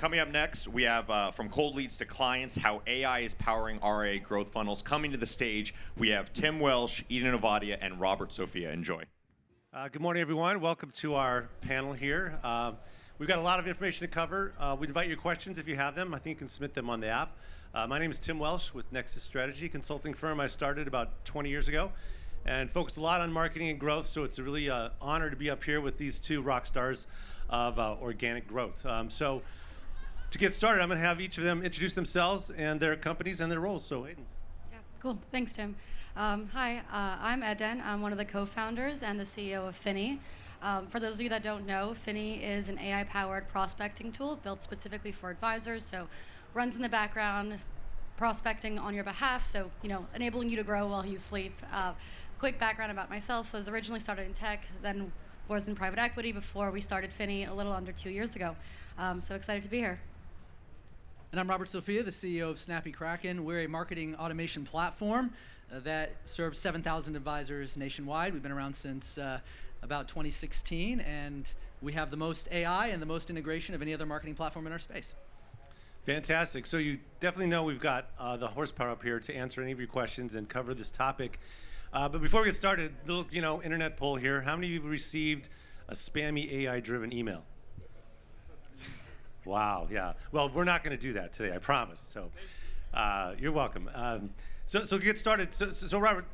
Coming up next, we have from cold leads to clients, how AI is powering RIA growth funnels. Coming to the stage, we have Tim Welsh, Eden Ovadia, and Robert Sophia. Enjoy. Good morning, everyone. Welcome to our panel here. We've got a lot of information to cover. We invite your questions if you have them. I think you can submit them on the app. My name is Tim Welsh with Nexus Strategy, consulting firm I started about 20 years ago and focused a lot on marketing and growth, so it's a really honor to be up here with these two rock stars of organic growth. So to get started, I'm going to have each of them introduce themselves and their companies and their roles. So, Aiden. Yeah, cool. Thanks, Tim. Hi, I'm Eden. I'm one of the co-founders and the CEO of Finny. For those of you that don't know, Finny is an AI-powered prospecting tool built specifically for advisors. So, runs in the background, prospecting on your behalf. So, enabling you to grow while you sleep. Quick background about myself: was originally started in tech, then was in private equity before we started Finny a little under 2 years ago. So excited to be here. And I'm Robert Sophia, the CEO of Snappy Kraken. We're a marketing automation platform that serves 7,000 advisors nationwide. We've been around since about 2016, and we have the most AI and the most integration of any other marketing platform in our space. Fantastic. So you definitely know we've got the horsepower up here to answer any of your questions and cover this topic. But before we get started, little internet poll here. How many of you received a spammy AI-driven email? Wow, yeah. Well, we're not going to do that today, I promise. So you're welcome. So to get started, so Robert,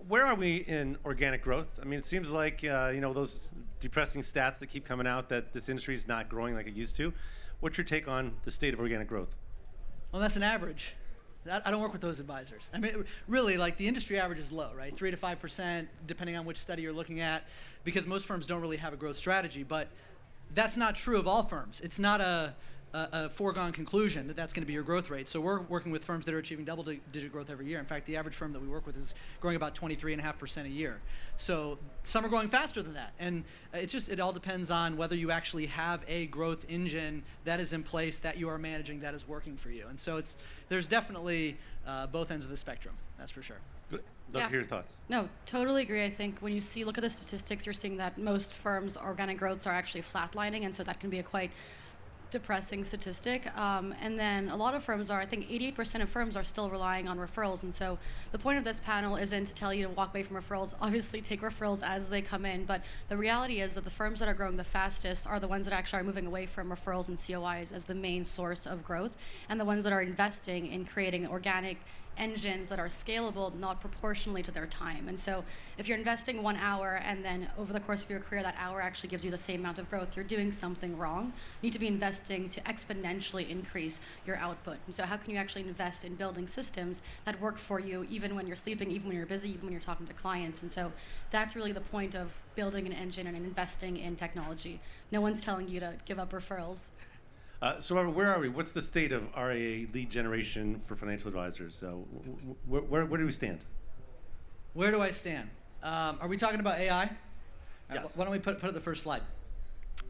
where are we in organic growth? I mean, it seems like those depressing stats that keep coming out that this industry is not growing like it used to. What's your take on the state of organic growth? Well, that's an average. I don't work with those advisors. I mean, really, like the industry average is low, right? 3 to 5%, depending on which study you're looking at, because most firms don't really have a growth strategy. But that's not true of all firms. It's not a foregone conclusion that that's going to be your growth rate. So we're working with firms that are achieving double-digit growth every year. In fact, the average firm that we work with is growing about 23.5% a year. So some are growing faster than that. And it all depends on whether you actually have a growth engine that is in place, that you are managing, that is working for you. And so there's definitely both ends of the spectrum, that's for sure. Good. Love to hear your thoughts. No, totally agree. I think when you look at the statistics, you're seeing that most firms' organic growths are actually flatlining, and so that can be a quite depressing statistic. And then a lot of firms I think 88% of firms are still relying on referrals. And so the point of this panel isn't to tell you to walk away from referrals. Obviously, take referrals as they come in. But the reality is that the firms that are growing the fastest are the ones that actually are moving away from referrals and COIs as the main source of growth, and the ones that are investing in creating organic engines that are scalable, not proportionally to their time. And so if you're investing 1 hour and then over the course of your career that hour actually gives you the same amount of growth, you're doing something wrong. You need to be investing to exponentially increase your output. And so how can you actually invest in building systems that work for you even when you're sleeping, even when you're busy, even when you're talking to clients? And so that's really the point of building an engine and investing in technology. No one's telling you to give up referrals. So Robert, where are we? What's the state of RIA lead generation for financial advisors? Where do we stand? Where do I stand? Are we talking about AI? Yes. Why don't we put up the first slide?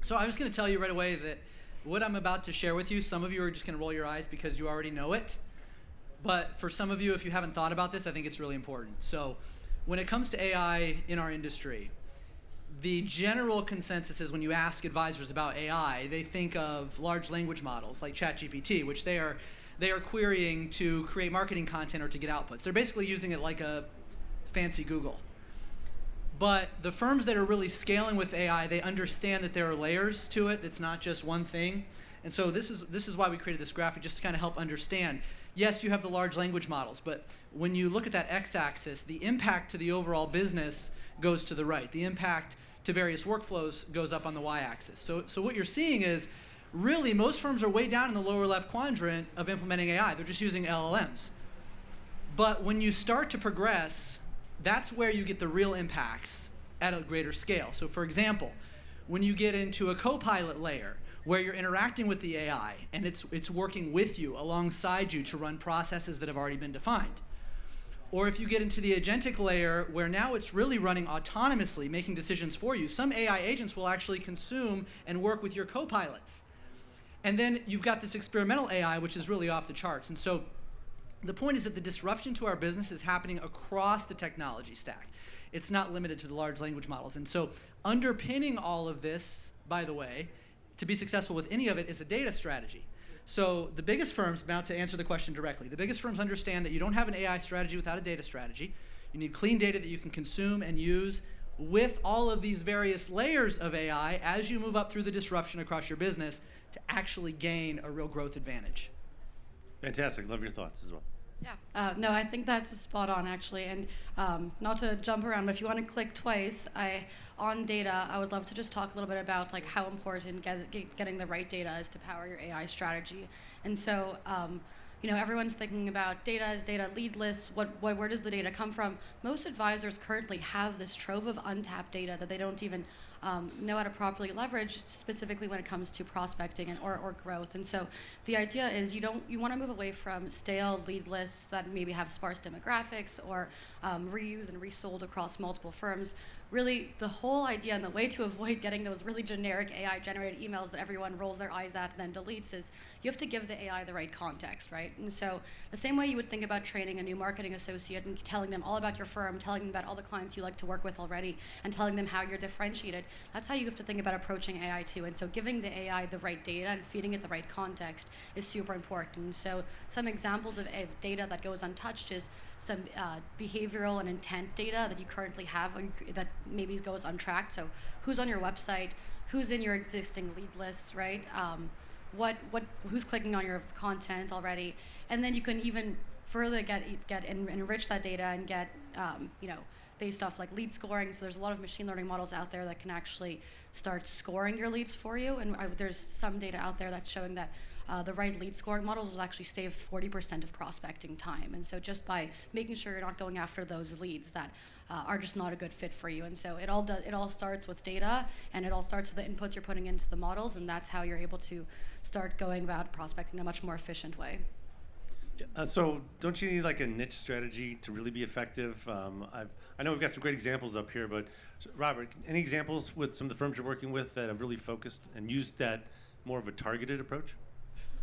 So I'm just going to tell you right away that what I'm about to share with you, some of you are just going to roll your eyes because you already know it. But for some of you, if you haven't thought about this, I think it's really important. So when it comes to AI in our industry, the general consensus is when you ask advisors about AI, they think of large language models like ChatGPT, which they are querying to create marketing content or to get outputs. They're basically using it like a fancy Google. But the firms that are really scaling with AI, they understand that there are layers to it. It's not just one thing. And so this is why we created this graphic, just to kind of help understand. Yes, you have the large language models, but when you look at that x-axis, the impact to the overall business goes to the right. The impact to various workflows goes up on the y-axis. So what you're seeing is, really, most firms are way down in the lower left quadrant of implementing AI. They're just using LLMs. But when you start to progress, that's where you get the real impacts at a greater scale. So for example, when you get into a co-pilot layer, where you're interacting with the AI, and it's working with you, alongside you, to run processes that have already been defined. Or if you get into the agentic layer, where now it's really running autonomously, making decisions for you. Some AI agents will actually consume and work with your co-pilots. And then you've got this experimental AI, which is really off the charts. And so the point is that the disruption to our business is happening across the technology stack. It's not limited to the large language models. And so underpinning all of this, by the way, to be successful with any of it is a data strategy. So the biggest firms, now to answer the question directly, the biggest firms understand that you don't have an AI strategy without a data strategy. You need clean data that you can consume and use with all of these various layers of AI as you move up through the disruption across your business to actually gain a real growth advantage. Fantastic. Love your thoughts as well. Yeah, no, I think that's spot on actually, and not to jump around, but if you want to click twice, on data, I would love to just talk a little bit about like how important getting the right data is to power your AI strategy. And so, everyone's thinking about data as data lead lists. Where does the data come from? Most advisors currently have this trove of untapped data that they don't even know how to properly leverage, specifically when it comes to prospecting or growth. And so the idea is you want to move away from stale lead lists that maybe have sparse demographics or reused and resold across multiple firms. Really, the whole idea and the way to avoid getting those really generic AI-generated emails that everyone rolls their eyes at and then deletes is you have to give the AI the right context, right? And so the same way you would think about training a new marketing associate and telling them all about your firm, telling them about all the clients you like to work with already, and telling them how you're differentiated, that's how you have to think about approaching AI too. And so giving the AI the right data and feeding it the right context is super important. So some examples of data that goes untouched is some behavioral and intent data that you currently have or that maybe goes untracked. So who's on your website, who's in your existing lead lists, right? Who's clicking on your content already, and then you can even further enrich that data and get based off like lead scoring. So there's a lot of machine learning models out there that can actually start scoring your leads for you. And there's some data out there that's showing that the right lead scoring models will actually save 40% of prospecting time. And so just by making sure you're not going after those leads that are just not a good fit for you. And so it all starts with data, and it all starts with the inputs you're putting into the models, and that's how you're able to start going about prospecting in a much more efficient way. So don't you need like a niche strategy to really be effective? I know we've got some great examples up here, but Robert, any examples with some of the firms you're working with that have really focused and used that more of a targeted approach?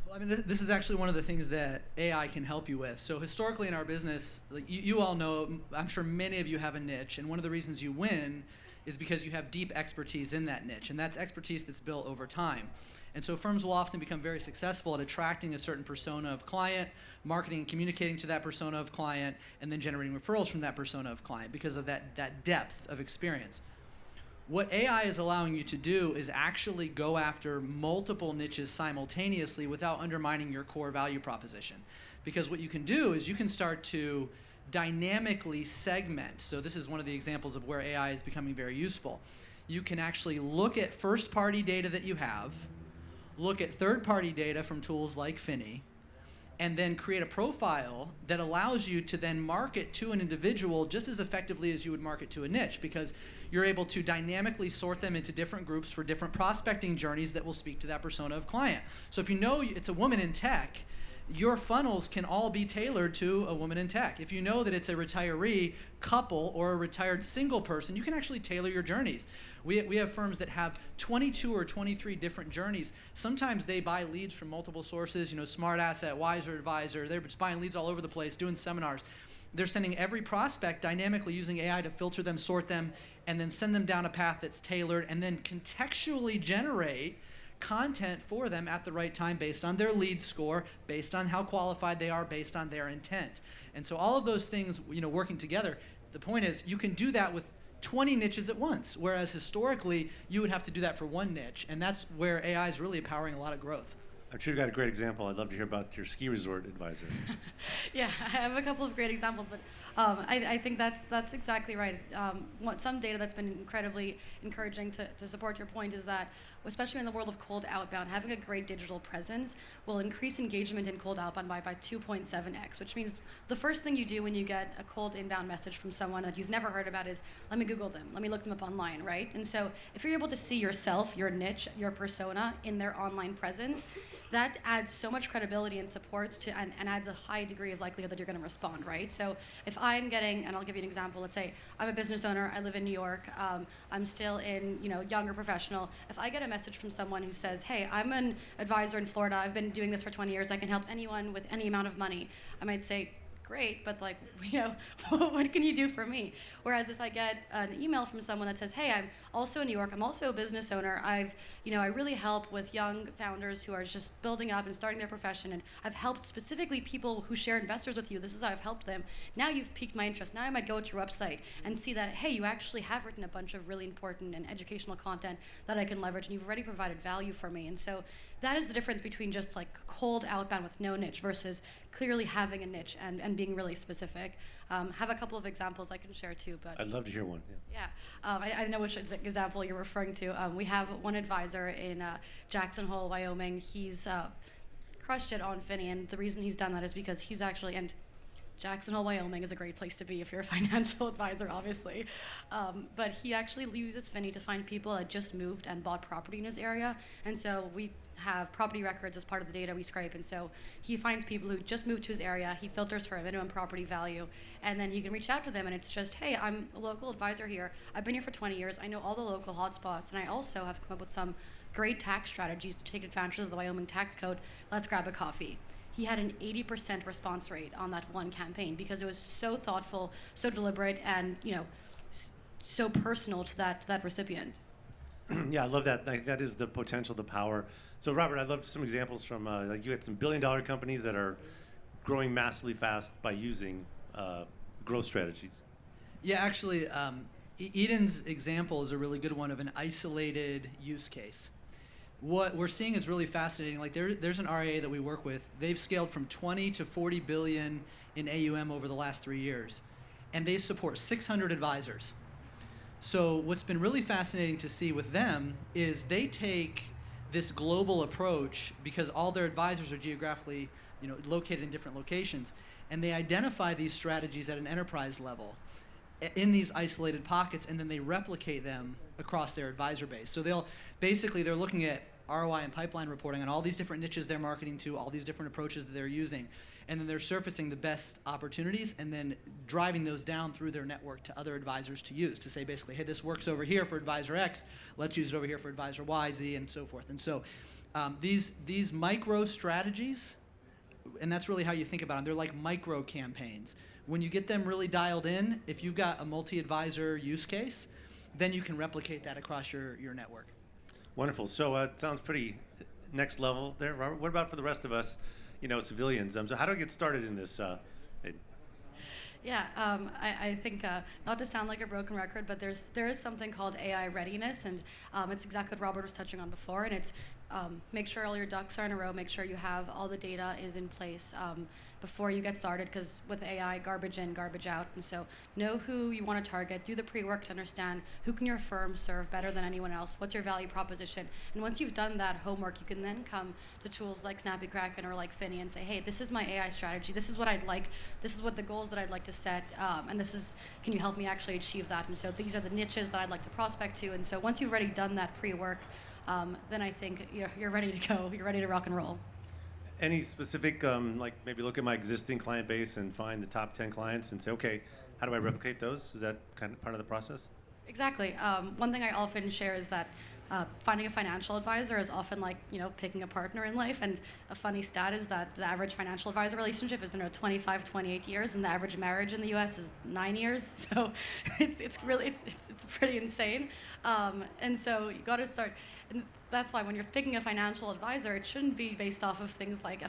Well, I mean, this is actually one of the things that AI can help you with. So historically in our business, like you all know, I'm sure many of you have a niche, and one of the reasons you win is because you have deep expertise in that niche, and that's expertise that's built over time. And so firms will often become very successful at attracting a certain persona of client, marketing and communicating to that persona of client, and then generating referrals from that persona of client because of that depth of experience. What AI is allowing you to do is actually go after multiple niches simultaneously without undermining your core value proposition. Because what you can do is you can start to dynamically segment. So this is one of the examples of where AI is becoming very useful. You can actually look at first-party data that you have, look at third-party data from tools like Finny, and then create a profile that allows you to then market to an individual just as effectively as you would market to a niche, because you're able to dynamically sort them into different groups for different prospecting journeys that will speak to that persona of client. So if you know it's a woman in tech, your funnels can all be tailored to a woman in tech. If you know that it's a retiree couple or a retired single person, you can actually tailor your journeys. We have firms that have 22 or 23 different journeys. Sometimes they buy leads from multiple sources, Smart Asset, Wiser Advisor. They're just buying leads all over the place, doing seminars. They're sending every prospect dynamically using AI to filter them, sort them, and then send them down a path that's tailored, and then contextually generate content for them at the right time based on their lead score, based on how qualified they are, based on their intent. And so all of those things, working together, the point is you can do that with 20 niches at once, whereas historically you would have to do that for one niche, and that's where AI is really powering a lot of growth. I'm sure you've got a great example. I'd love to hear about your ski resort advisor. Yeah, I have a couple of great examples, but I think that's exactly right. Some data that's been incredibly encouraging to support your point is that, especially in the world of cold outbound, having a great digital presence will increase engagement in cold outbound by 2.7x, which means the first thing you do when you get a cold inbound message from someone that you've never heard about is, let me Google them, let me look them up online, right? And so if you're able to see yourself, your niche, your persona in their online presence, that adds so much credibility and supports to, and adds a high degree of likelihood that you're going to respond, right? So if I'm getting, and I'll give you an example, let's say I'm a business owner, I live in New York, I'm still in, younger professional. If I get a message from someone who says, hey, I'm an advisor in Florida, I've been doing this for 20 years, I can help anyone with any amount of money, I might say, great, but like, what can you do for me? Whereas if I get an email from someone that says, hey, I'm also in New York, I'm also a business owner, I really help with young founders who are just building up and starting their profession, and I've helped specifically people who share investors with you, this is how I've helped them. Now you've piqued my interest. Now I might go to your website and see that, hey, you actually have written a bunch of really important and educational content that I can leverage, and you've already provided value for me. And so that is the difference between just like cold outbound with no niche versus clearly having a niche and being really specific. Have a couple of examples I can share too. But I'd love to hear one. Yeah, I know which example you're referring to. We have one advisor in Jackson Hole, Wyoming. He's crushed it on Finney, and the reason he's done that is because he's actually, and Jackson Hole, Wyoming is a great place to be if you're a financial advisor, obviously. But he actually uses Finney to find people that just moved and bought property in his area. And so we have property records as part of the data we scrape. And so he finds people who just moved to his area. He filters for a minimum property value. And then you can reach out to them. And it's just, hey, I'm a local advisor here. I've been here for 20 years. I know all the local hotspots. And I also have come up with some great tax strategies to take advantage of the Wyoming tax code. Let's grab a coffee. He had an 80% response rate on that one campaign because it was so thoughtful, so deliberate, and so personal to that recipient. Yeah, I love that. That is the potential, the power. So Robert, I'd love some examples from, like you had some billion-dollar companies that are growing massively fast by using growth strategies. Yeah, actually, Eden's example is a really good one of an isolated use case. What we're seeing is really fascinating. Like there's an RIA that we work with. They've scaled from 20 to 40 billion in AUM over the last 3 years, and they support 600 advisors. So what's been really fascinating to see with them is they take this global approach because all their advisors are geographically, located in different locations, and they identify these strategies at an enterprise level in these isolated pockets, and then they replicate them across their advisor base. So they're looking at ROI and pipeline reporting on all these different niches they're marketing to, all these different approaches that they're using, and then they're surfacing the best opportunities and then driving those down through their network to other advisors to use, to say basically, hey, this works over here for advisor X, let's use it over here for advisor Y, Z, and so forth. And so these micro strategies, and that's really how you think about them, they're like micro campaigns. When you get them really dialed in, if you've got a multi-advisor use case, then you can replicate that across your network. Wonderful. So it sounds pretty next level there, Robert. What about for the rest of us, civilians? So how do I get started in this? Yeah, I think not to sound like a broken record, but there is something called AI readiness, and it's exactly what Robert was touching on before, and it's make sure all your ducks are in a row, make sure you have all the data is in place before you get started, because with AI, garbage in, garbage out, and so know who you want to target, do the pre-work to understand who can your firm serve better than anyone else, what's your value proposition, and once you've done that homework, you can then come to tools like SnappyCracken or like Finney and say, hey, this is my AI strategy, this is what I'd like, this is what the goals that I'd like to set, and can you help me actually achieve that, and so these are the niches that I'd like to prospect to, and so once you've already done that pre-work, then I think you're ready to go, you're ready to rock and roll. Any specific, like maybe look at my existing client base and find the top 10 clients and say, okay, how do I replicate those? Is that kind of part of the process? Exactly. One thing I often share is that finding a financial advisor is often like, picking a partner in life. And a funny stat is that the average financial advisor relationship is 25, 28 years, and the average marriage in the U.S. is 9 years. So it's pretty insane. And so you got to start. And that's why when you're picking a financial advisor, it shouldn't be based off of things like,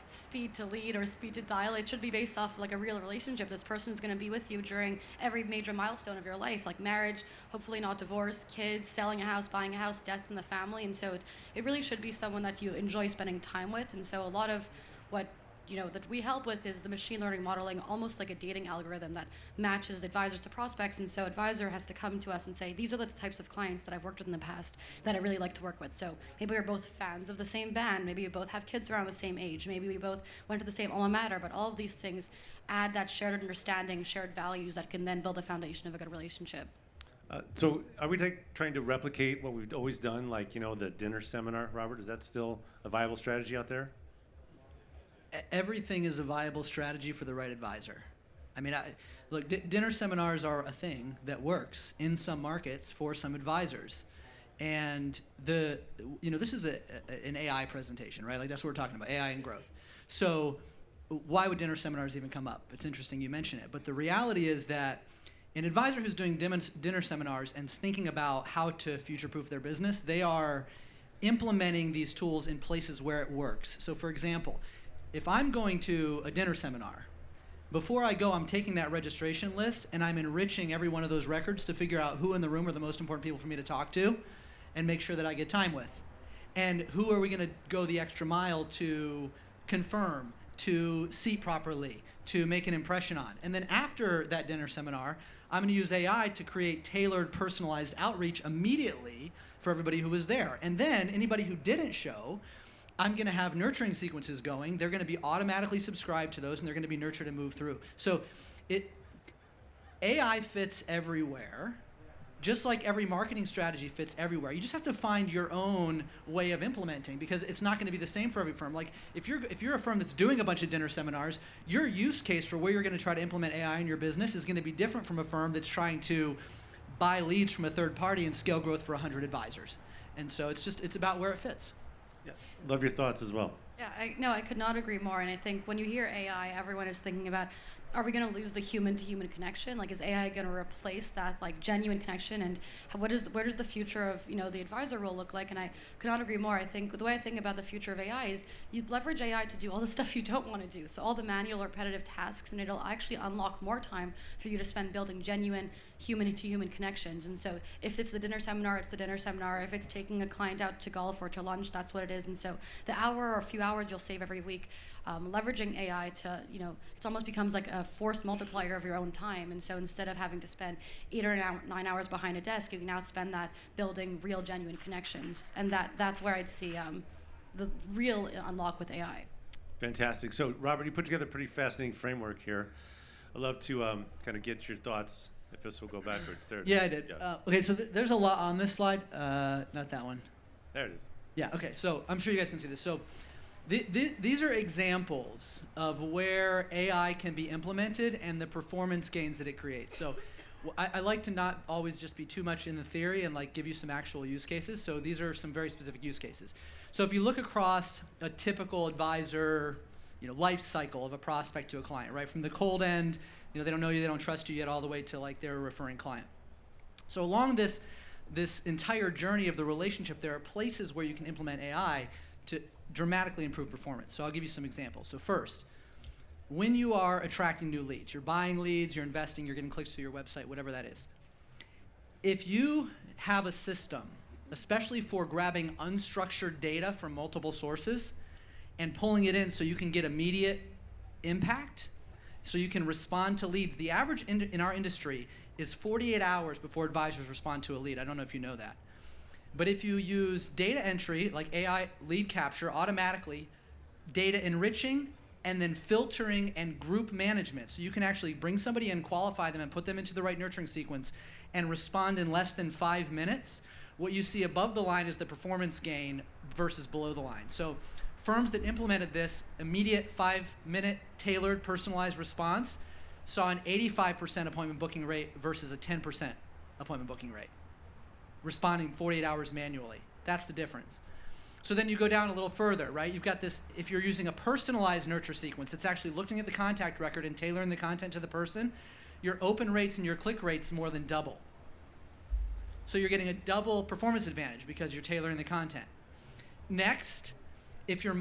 speed to lead or speed to dial. It should be based off of like a real relationship. This person is going to be with you during every major milestone of your life, like marriage, hopefully not divorce, kids, selling a house, buying a house, death in the family. And so it really should be someone that you enjoy spending time with. And so a lot of what that we help with is the machine learning modeling, almost like a dating algorithm that matches advisors to prospects. And so advisor has to come to us and say, these are the types of clients that I've worked with in the past that I really like to work with. So maybe we're both fans of the same band. Maybe we both have kids around the same age. Maybe we both went to the same alma mater. But all of these things add that shared understanding, shared values that can then build a foundation of a good relationship. So are we trying to replicate what we've always done, like, the dinner seminar, Robert? Is that still a viable strategy out there? Everything is a viable strategy for the right advisor. I mean, look, dinner seminars are a thing that works in some markets for some advisors. And this is an AI presentation, right? Like that's what we're talking about, AI and growth. So why would dinner seminars even come up? It's interesting you mention it. But the reality is that an advisor who's doing dinner seminars and is thinking about how to future-proof their business, they are implementing these tools in places where it works. So for example, if I'm going to a dinner seminar, before I go, I'm taking that registration list and I'm enriching every one of those records to figure out who in the room are the most important people for me to talk to and make sure that I get time with. And who are we going to go the extra mile to confirm, to seat properly, to make an impression on. And then after that dinner seminar, I'm going to use AI to create tailored, personalized outreach immediately for everybody who was there. And then anybody who didn't show, I'm going to have nurturing sequences going. They're going to be automatically subscribed to those, and they're going to be nurtured and moved through. So AI fits everywhere, just like every marketing strategy fits everywhere. You just have to find your own way of implementing, because it's not going to be the same for every firm. Like if you're a firm that's doing a bunch of dinner seminars, your use case for where you're going to try to implement AI in your business is going to be different from a firm that's trying to buy leads from a third party and scale growth for 100 advisors. And so it's about where it fits. Yeah, love your thoughts as well. Yeah, I could not agree more. And I think when you hear AI, everyone is thinking about, are we going to lose the human-to-human connection? Like, is AI going to replace that like genuine connection? And where does the future of the advisor role look like? And I could not agree more. I think the way I think about the future of AI is you leverage AI to do all the stuff you don't want to do. So all the manual or repetitive tasks, and it'll actually unlock more time for you to spend building genuine human-to-human connections. And so if it's the dinner seminar, it's the dinner seminar. If it's taking a client out to golf or to lunch, that's what it is. And so the hour or a few hours you'll save every week, leveraging AI to, it almost becomes like a force multiplier of your own time. And so instead of having to spend 8 or 9 hours behind a desk, you can now spend that building real, genuine connections. And that's where I'd see the real unlock with AI. Fantastic. So, Robert, you put together a pretty fascinating framework here. I'd love to kind of get your thoughts. If this will go backwards. There it is. Yeah, I did. Yeah. Okay, so there's a lot on this slide. Not that one. There it is. Yeah, okay, so I'm sure you guys can see this. So these are examples of where AI can be implemented and the performance gains that it creates. So I like to not always just be too much in the theory and like give you some actual use cases. So these are some very specific use cases. So if you look across a typical advisor life cycle of a prospect to a client, right? From the cold end, they don't know you, they don't trust you yet, all the way to like their referring client. So along this entire journey of the relationship, there are places where you can implement AI to dramatically improve performance. So I'll give you some examples. So first, when you are attracting new leads, you're buying leads, you're investing, you're getting clicks to your website, whatever that is. If you have a system, especially for grabbing unstructured data from multiple sources and pulling it in so you can get immediate impact, so you can respond to leads. The average in our industry is 48 hours before advisors respond to a lead. I don't know if you know that. But if you use data entry, like AI lead capture, automatically, data enriching, and then filtering and group management. So you can actually bring somebody in, qualify them, and put them into the right nurturing sequence and respond in less than 5 minutes. What you see above the line is the performance gain versus below the line. So firms that implemented this immediate 5-minute tailored personalized response saw an 85% appointment booking rate versus a 10% appointment booking rate, responding 48 hours manually. That's the difference. So then you go down a little further, right? You've got this, if you're using a personalized nurture sequence that's actually looking at the contact record and tailoring the content to the person, your open rates and your click rates more than double. So you're getting a double performance advantage because you're tailoring the content. Next, if you're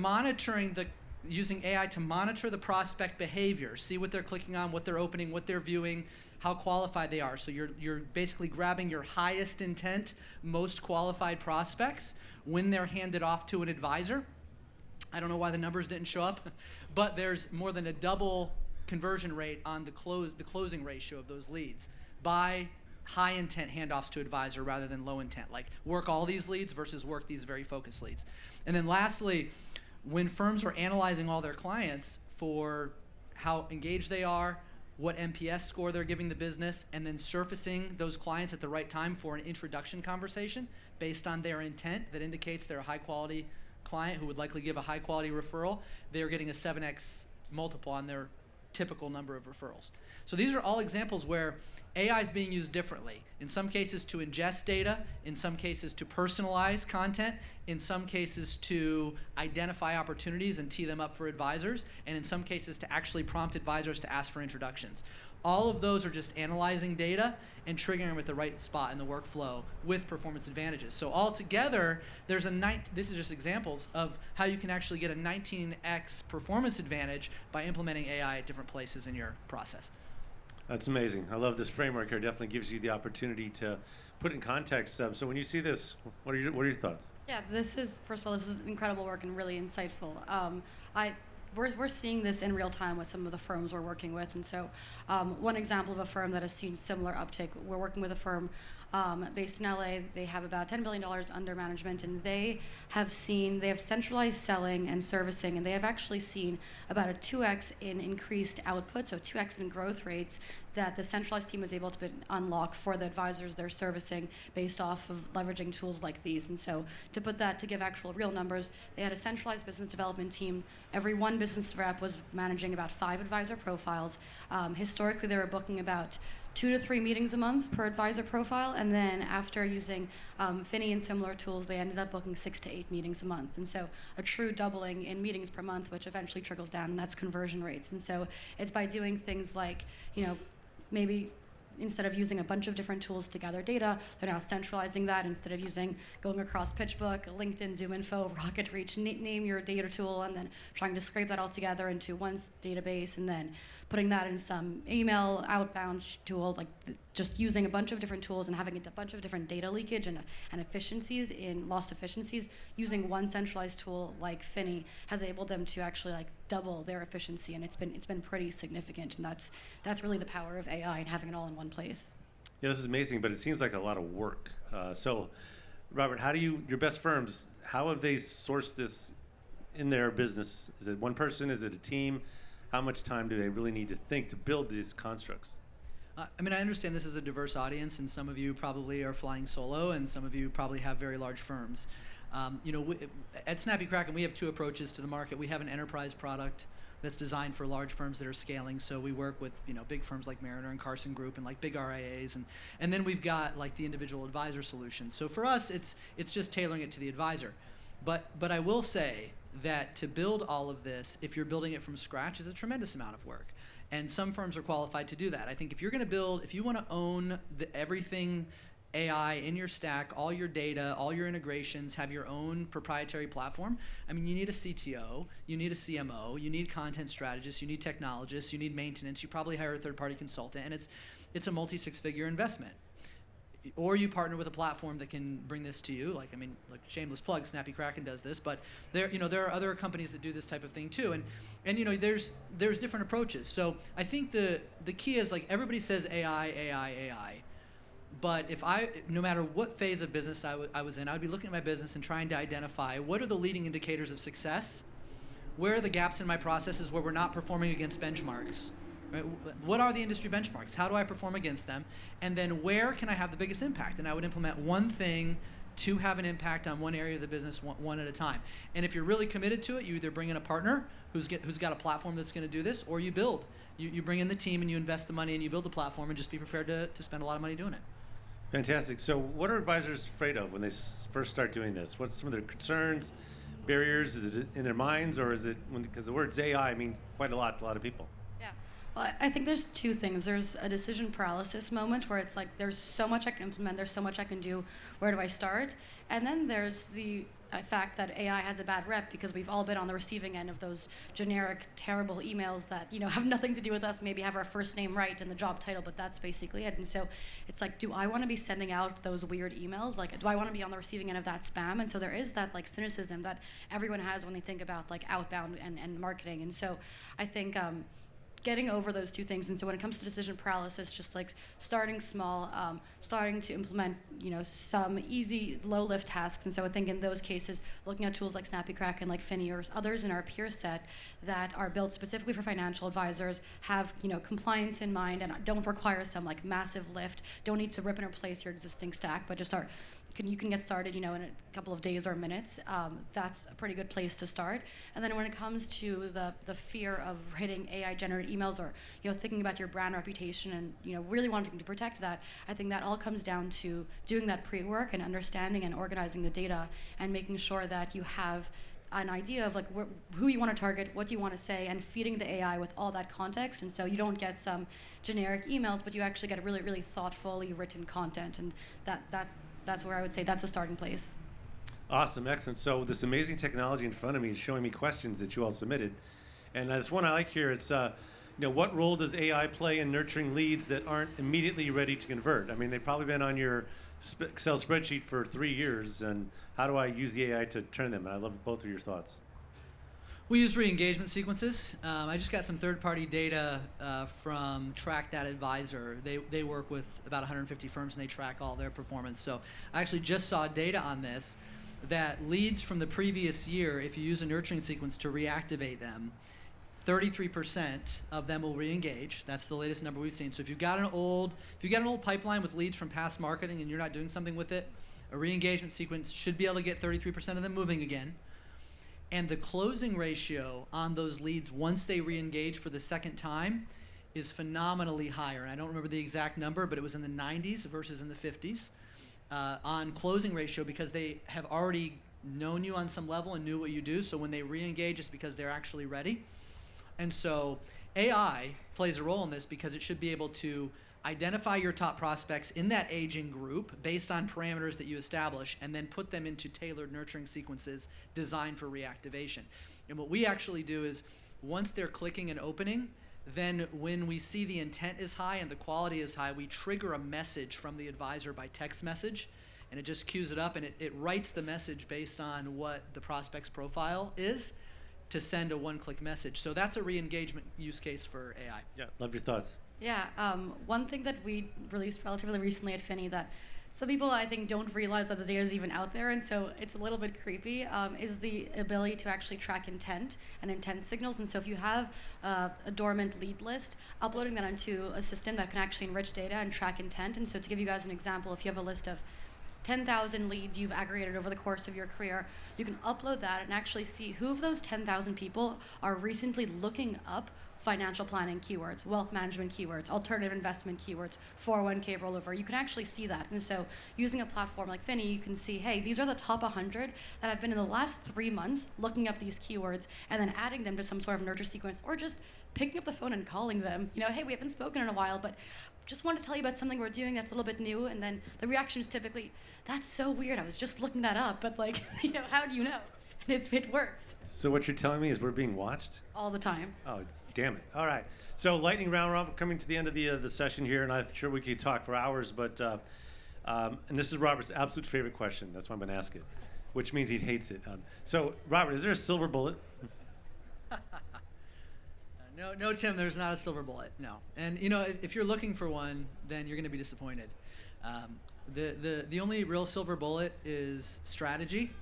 using AI to monitor the prospect behavior, see what they're clicking on, what they're opening, what they're viewing, how qualified they are. So you're basically grabbing your highest intent, most qualified prospects when they're handed off to an advisor. I don't know why the numbers didn't show up, but there's more than a double conversion rate on the closing ratio of those leads by high intent handoffs to advisor rather than low intent, like work all these leads versus work these very focused leads. And then lastly, when firms are analyzing all their clients for how engaged they are, what NPS score they're giving the business, and then surfacing those clients at the right time for an introduction conversation based on their intent that indicates they're a high quality client who would likely give a high quality referral, they're getting a 7x multiple on their typical number of referrals. So these are all examples where AI is being used differently. In some cases to ingest data, in some cases to personalize content, in some cases to identify opportunities and tee them up for advisors, and in some cases to actually prompt advisors to ask for introductions. All of those are just analyzing data and triggering them at the right spot in the workflow with performance advantages. So altogether, there's this is just examples of how you can actually get a 19x performance advantage by implementing AI at different places in your process. That's amazing. I love this framework here. It definitely gives you the opportunity to put it in context. So when you see this, what are your thoughts? Yeah, this is, first of all, this is incredible work and really insightful. We're seeing this in real time with some of the firms we're working with. And so one example of a firm that has seen similar uptake, we're working with a firm based in LA. They have about $10 billion under management, and they have centralized selling and servicing, and they have actually seen about a 2x in increased output, so 2x in growth rates that the centralized team was able to unlock for the advisors they're servicing based off of leveraging tools like these. And so to put that, to give actual real numbers, they had a centralized business development team. Every one business rep was managing about 5 advisor profiles. Historically, they were booking about 2 to 3 meetings a month per advisor profile, and then after using Finney and similar tools, they ended up booking 6 to 8 meetings a month. And so a true doubling in meetings per month, which eventually trickles down, and that's conversion rates. And so it's by doing things like, maybe instead of using a bunch of different tools to gather data, they're now centralizing that instead of going across PitchBook, LinkedIn, ZoomInfo, Rocket Reach, name your data tool, and then trying to scrape that all together into one database, and then putting that in some email outbound tool, just using a bunch of different tools and having a bunch of different data leakage and efficiencies lost efficiencies. Using one centralized tool like Finney has enabled them to actually double their efficiency, and it's been pretty significant. And that's really the power of AI and having it all in one place. Yeah, this is amazing, but it seems like a lot of work. So, Robert, your best firms, how have they sourced this in their business? Is it one person? Is it a team? How much time do they really need to think to build these constructs? I understand this is a diverse audience, and some of you probably are flying solo, and some of you probably have very large firms. At Snappy Kraken, we have 2 approaches to the market. We have an enterprise product that's designed for large firms that are scaling. So we work with big firms like Mariner and Carson Group and big RIAs, and then we've got the individual advisor solution. So for us, it's just tailoring it to the advisor. But I will say that to build all of this, if you're building it from scratch, is a tremendous amount of work. And some firms are qualified to do that. I think if you want to own everything AI in your stack, all your data, all your integrations, have your own proprietary platform, you need a CTO, you need a CMO, you need content strategists, you need technologists, you need maintenance, you probably hire a third-party consultant, and it's a multi-6-figure investment. Or you partner with a platform that can bring this to you. Shameless plug, Snappy Kraken does this, but there are other companies that do this type of thing too. And there's different approaches. So I think the key is everybody says AI, AI, AI. But no matter what phase of business I was in, I would be looking at my business and trying to identify what are the leading indicators of success, where are the gaps in my processes where we're not performing against benchmarks. Right? What are the industry benchmarks? How do I perform against them? And then where can I have the biggest impact? And I would implement one thing to have an impact on one area of the business one at a time. And if you're really committed to it, you either bring in a partner who's got a platform that's going to do this, or you build. You bring in the team and you invest the money and you build the platform, and just be prepared to spend a lot of money doing it. Fantastic. So what are advisors afraid of when they first start doing this? What's some of their concerns, barriers? Is it in their minds, or is it because the words AI mean quite a lot to a lot of people? Well, I think there's 2 things. There's a decision paralysis moment where it's there's so much I can implement, there's so much I can do, where do I start? And then there's the fact that AI has a bad rep because we've all been on the receiving end of those generic, terrible emails that have nothing to do with us, maybe have our first name right in the job title, but that's basically it. And so it's do I want to be sending out those weird emails? Do I want to be on the receiving end of that spam? And so there is that cynicism that everyone has when they think about outbound and marketing. And so I think getting over those 2 things. And so when it comes to decision paralysis, just starting small, starting to implement, some easy low lift tasks. And so I think in those cases, looking at tools like Snappy Kraken, like Finney, or others in our peer set that are built specifically for financial advisors, have compliance in mind and don't require some massive lift, don't need to rip and replace your existing stack, but just are you can get started, in a couple of days or minutes. That's a pretty good place to start. And then when it comes to the fear of hitting AI-generated emails, or thinking about your brand reputation and really wanting to protect that, I think that all comes down to doing that pre-work and understanding and organizing the data and making sure that you have an idea of like who you want to target, what you want to say, and feeding the AI with all that context. And so you don't get some generic emails, but you actually get a really, really thoughtfully written content. And that's where I would say that's a starting place. Awesome, excellent. So this amazing technology in front of me is showing me questions that you all submitted. And this one I like here, it's what role does AI play in nurturing leads that aren't immediately ready to convert? I mean, they've probably been on your Excel spreadsheet for 3 years, and how do I use the AI to turn them? And I love both of your thoughts. We use re-engagement sequences. I just got some third-party data from Track That Advisor. They work with about 150 firms, and they track all their performance. So I actually just saw data on this, that leads from the previous year, if you use a nurturing sequence to reactivate them, 33% of them will re-engage. That's the latest number we've seen. So if you've got an old pipeline with leads from past marketing and you're not doing something with it, a re-engagement sequence should be able to get 33% of them moving again. And the closing ratio on those leads once they re-engage for the second time is phenomenally higher. And I don't remember the exact number, but it was in the 90s versus in the 50s on closing ratio, because they have already known you on some level and knew what you do. So when they re-engage, it's because they're actually ready. And so AI plays a role in this because it should be able to identify your top prospects in that aging group based on parameters that you establish, and then put them into tailored nurturing sequences designed for reactivation. And what we actually do is, once they're clicking and opening, then when we see the intent is high and the quality is high, we trigger a message from the advisor by text message, and it just queues it up, and it writes the message based on what the prospect's profile is, to send a one-click message. So that's a re-engagement use case for AI. Yeah, love your thoughts. Yeah, one thing that we released relatively recently at Finney that some people, I think, don't realize that the data is even out there, and so it's a little bit creepy, is the ability to actually track intent and intent signals. And so if you have a dormant lead list, uploading that onto a system that can actually enrich data and track intent. And so to give you guys an example, if you have a list of 10,000 leads you've aggregated over the course of your career, you can upload that and actually see who of those 10,000 people are recently looking up financial planning keywords, wealth management keywords, alternative investment keywords, 401k rollover. You can actually see that. And so using a platform like Finney, you can see, hey, these are the top 100 that have been in the last 3 months looking up these keywords, and then adding them to some sort of nurture sequence, or just picking up the phone and calling them. Hey, we haven't spoken in a while, but just wanted to tell you about something we're doing that's a little bit new. And then the reaction is typically, that's so weird, I was just looking that up, but how do you know? And it works. So what you're telling me is we're being watched? All the time. Oh, damn it. All right. So lightning round, Rob, coming to the end of the session here, and I'm sure we could talk for hours, but, and this is Robert's absolute favorite question. That's why I'm going to ask it, which means he hates it. So, Robert, is there a silver bullet? No, Tim, there's not a silver bullet, no. And if you're looking for one, then you're going to be disappointed. The only real silver bullet is strategy,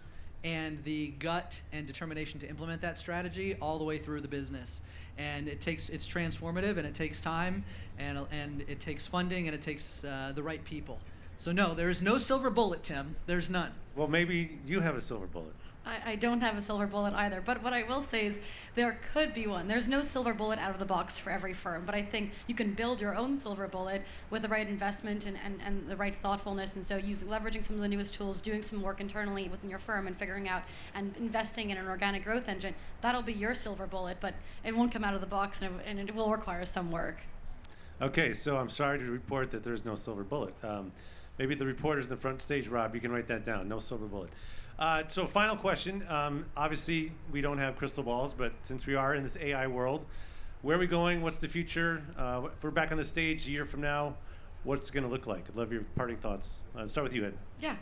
and the gut and determination to implement that strategy all the way through the business. And it's transformative, and it takes time, and it takes funding, and it takes the right people. So no, there is no silver bullet, Tim. There's none. Well, maybe you have a silver bullet. I don't have a silver bullet either, but what I will say is there could be one. There's no silver bullet out of the box for every firm, but I think you can build your own silver bullet with the right investment and the right thoughtfulness. And so leveraging some of the newest tools, doing some work internally within your firm, and figuring out and investing in an organic growth engine, that'll be your silver bullet, but it won't come out of the box, and it will require some work. Okay, so I'm sorry to report that there's no silver bullet. Maybe the reporters in the front stage, Rob, you can write that down, no silver bullet. So final question. Obviously, we don't have crystal balls, but since we are in this AI world, where are we going? What's the future? If we're back on the stage a year from now, what's it going to look like? I'd love your parting thoughts. Start with you, Ed. Yeah.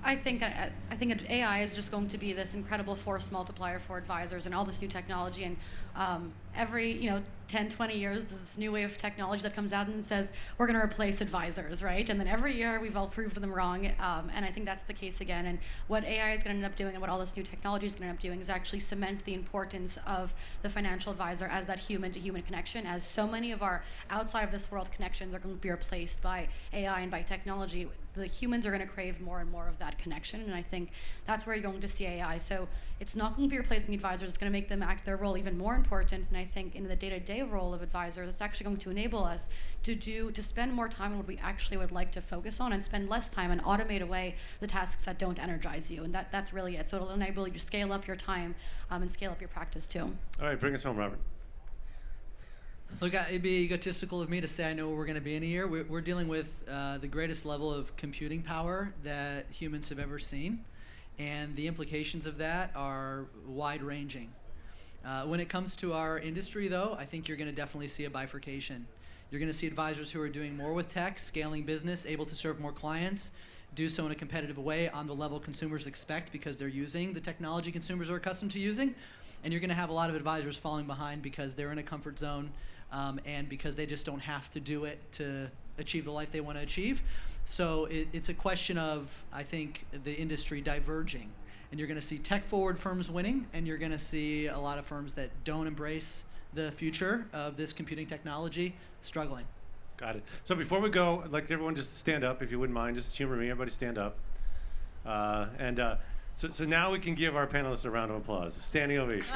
I think AI is just going to be this incredible force multiplier for advisors and all this new technology. And every 10, 20 years, there's this new wave of technology that comes out and says, we're going to replace advisors, right? And then every year, we've all proved them wrong. And I think that's the case again. And what AI is going to end up doing, and what all this new technology is going to end up doing, is actually cement the importance of the financial advisor as that human-to-human connection, as so many of our outside of this world connections are going to be replaced by AI and by technology. the humans are going to crave more and more of that connection, and I think that's where you're going to see AI. So it's not going to be replacing the advisors. It's going to make them act their role even more important. And I think in the day-to-day role of advisors, it's actually going to enable us to spend more time on what we actually would like to focus on, and spend less time and automate away the tasks that don't energize you. And that's really it. So it'll enable you to scale up your time and scale up your practice too. All right, bring us home, Robert. Look, it'd be egotistical of me to say I know where we're going to be in a year. We're dealing with the greatest level of computing power that humans have ever seen, and the implications of that are wide-ranging. When it comes to our industry, though, I think you're going to definitely see a bifurcation. You're going to see advisors who are doing more with tech, scaling business, able to serve more clients, do so in a competitive way on the level consumers expect because they're using the technology consumers are accustomed to using. And you're going to have a lot of advisors falling behind because they're in a comfort zone and because they just don't have to do it to achieve the life they want to achieve. So it's a question of, I think, the industry diverging. And you're going to see tech-forward firms winning, and you're going to see a lot of firms that don't embrace the future of this computing technology struggling. Got it. So before we go, I'd like everyone just to stand up, if you wouldn't mind. Just humor me. Everybody stand up. So now we can give our panelists a round of applause. A standing ovation.